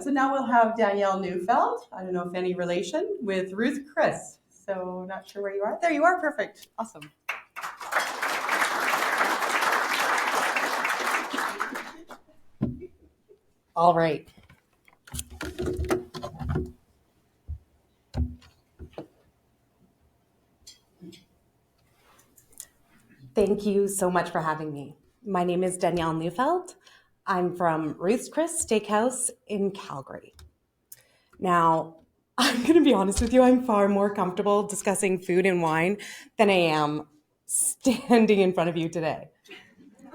So now we'll have Danielle Neufeld. I don't know if any relation with Ruth Chris. So not sure where you are. There you are. Perfect. Awesome. All right. Thank you so much for having me. My name is Danielle Neufeld. I'm from Rouge Steakhouse in Calgary. Now, I'm going to be honest with you, I'm far more comfortable discussing food and wine than I am standing in front of you today.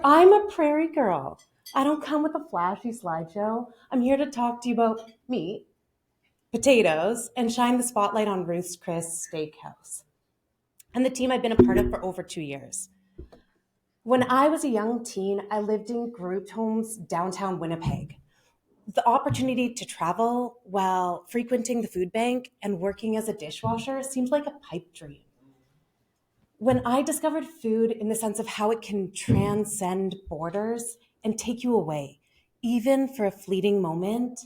I'm a prairie girl. I don't come with a flashy slideshow. I'm here to talk to you about meat, potatoes, and shine the spotlight on Ruth's Chris Steakhouse and the team I've been a part of for over 2 years. When I was a young teen, I lived in group homes downtown Winnipeg. The opportunity to travel while frequenting the food bank and working as a dishwasher seemed like a pipe dream. When I discovered food in the sense of how it can transcend borders and take you away, even for a fleeting moment,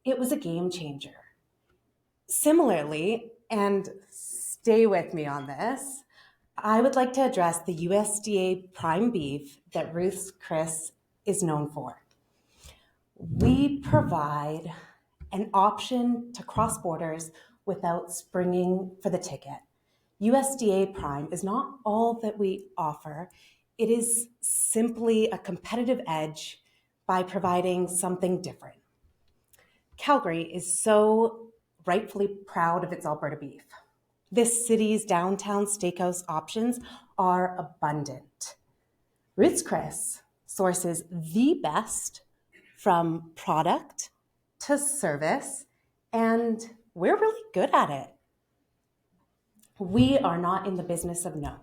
it was a game changer. Similarly, and stay with me on this, I would like to address the USDA prime beef that Ruth's Chris is known for. We provide an option to cross borders without springing for the ticket. USDA Prime is not all that we offer. It is simply a competitive edge by providing something different. Calgary is so rightfully proud of its Alberta beef. This city's downtown steakhouse options are abundant. Ruth's Chris sources the best from product to service, and we're really good at it. We are not in the business of no.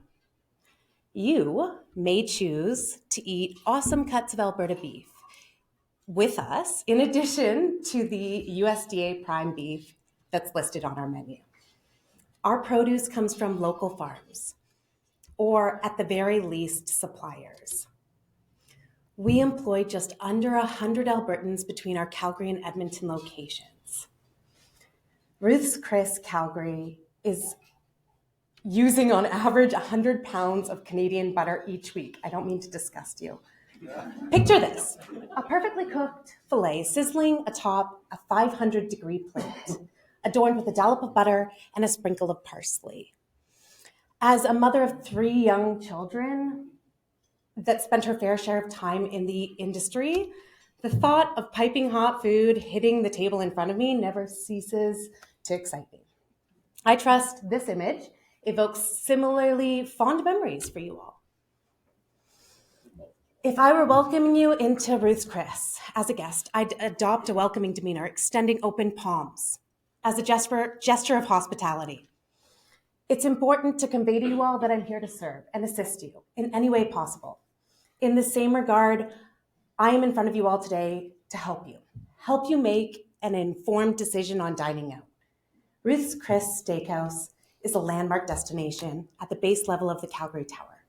You may choose to eat awesome cuts of Alberta beef with us, in addition to the USDA prime beef that's listed on our menu. Our produce comes from local farms, or at the very least, suppliers. We employ just under 100 Albertans between our Calgary and Edmonton locations. Ruth's Chris Calgary is using on average 100 pounds of Canadian butter each week. I don't mean to disgust you. Picture this, a perfectly cooked filet sizzling atop a 500-degree plate, adorned with a dollop of butter and a sprinkle of parsley. As a mother of 3 young children that spent her fair share of time in the industry, the thought of piping hot food hitting the table in front of me never ceases to excite me. I trust this image evokes similarly fond memories for you all. If I were welcoming you into Ruth's Chris as a guest, I'd adopt a welcoming demeanor, extending open palms as a gesture of hospitality. It's important to convey to you all that I'm here to serve and assist you in any way possible. In the same regard, I am in front of you all today to help you make an informed decision on dining out. Ruth's Chris Steakhouse is a landmark destination at the base level of the Calgary Tower.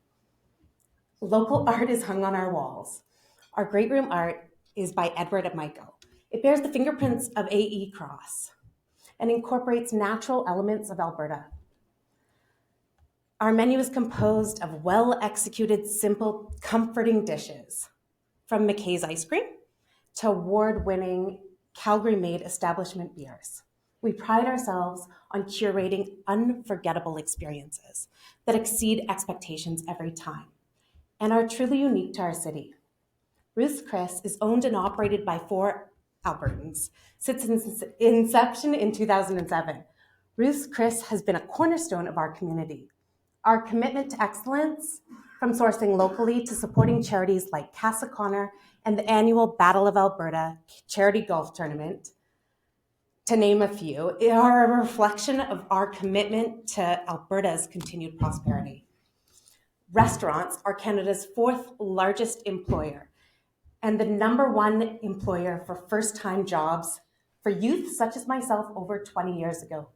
Local art is hung on our walls. Our great room art is by Edward and Michael. It bears the fingerprints of A.E. Cross and incorporates natural elements of Alberta. Our menu is composed of well-executed, simple, comforting dishes, from McKay's ice cream to award-winning Calgary-made establishment beers. We pride ourselves on curating unforgettable experiences that exceed expectations every time and are truly unique to our city. Ruth's Chris is owned and operated by 4 Albertans since its inception in 2007. Ruth's Chris has been a cornerstone of our community. Our commitment to excellence, from sourcing locally to supporting charities like Casa Connor and the annual Battle of Alberta charity golf tournament, to name a few, are a reflection of our commitment to Alberta's continued prosperity. Restaurants are Canada's 4th largest employer and the #1 employer for first-time jobs for youth such as myself over 20 years ago.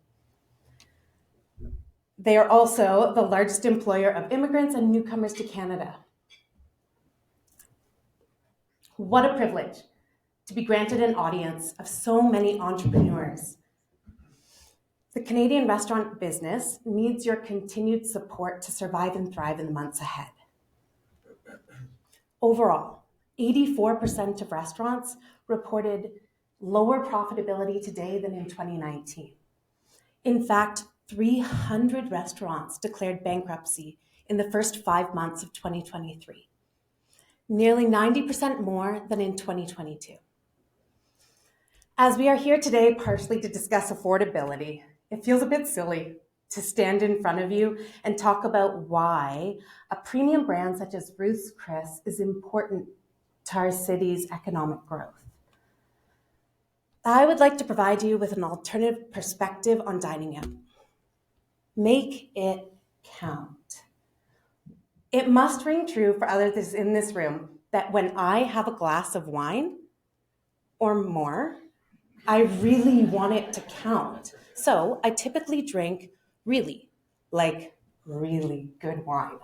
They are also the largest employer of immigrants and newcomers to Canada. What a privilege to be granted an audience of so many entrepreneurs. The Canadian restaurant business needs your continued support to survive and thrive in the months ahead. Overall, 84% of restaurants reported lower profitability today than in 2019. In fact, 300 restaurants declared bankruptcy in the first 5 months of 2023, nearly 90% more than in 2022. As we are here today partially to discuss affordability, it feels a bit silly to stand in front of you and talk about why a premium brand such as Ruth's Chris is important to our city's economic growth. I would like to provide you with an alternative perspective on dining out. Make it count. It must ring true for others in this room that when I have a glass of wine or more, I really want it to count. So I typically drink really good wine.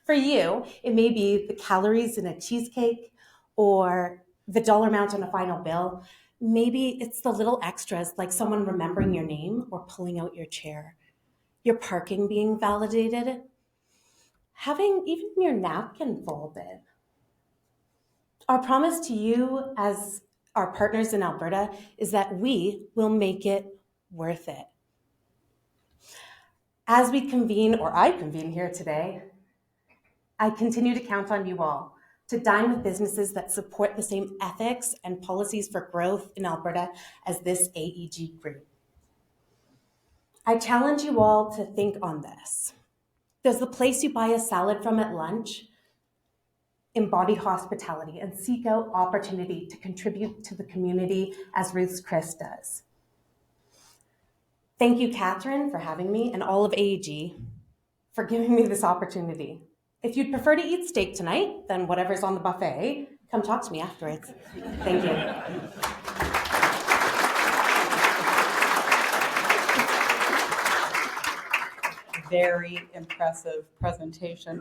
For you, it may be the calories in a cheesecake or the dollar amount on a final bill. Maybe it's the little extras like someone remembering your name or pulling out your chair, your parking being validated, having even your napkin folded. Our promise to you as our partners in Alberta is that we will make it worth it. As we convene, or I convene here today, I continue to count on you all to dine with businesses that support the same ethics and policies for growth in Alberta as this AEG group. I challenge you all to think on this. Does the place you buy a salad from at lunch embody hospitality and seek out opportunity to contribute to the community as Ruth's Chris does? Thank you, Catherine, for having me, and all of AEG for giving me this opportunity. If you'd prefer to eat steak tonight, then whatever's on the buffet, come talk to me afterwards. Thank you. Very impressive presentation.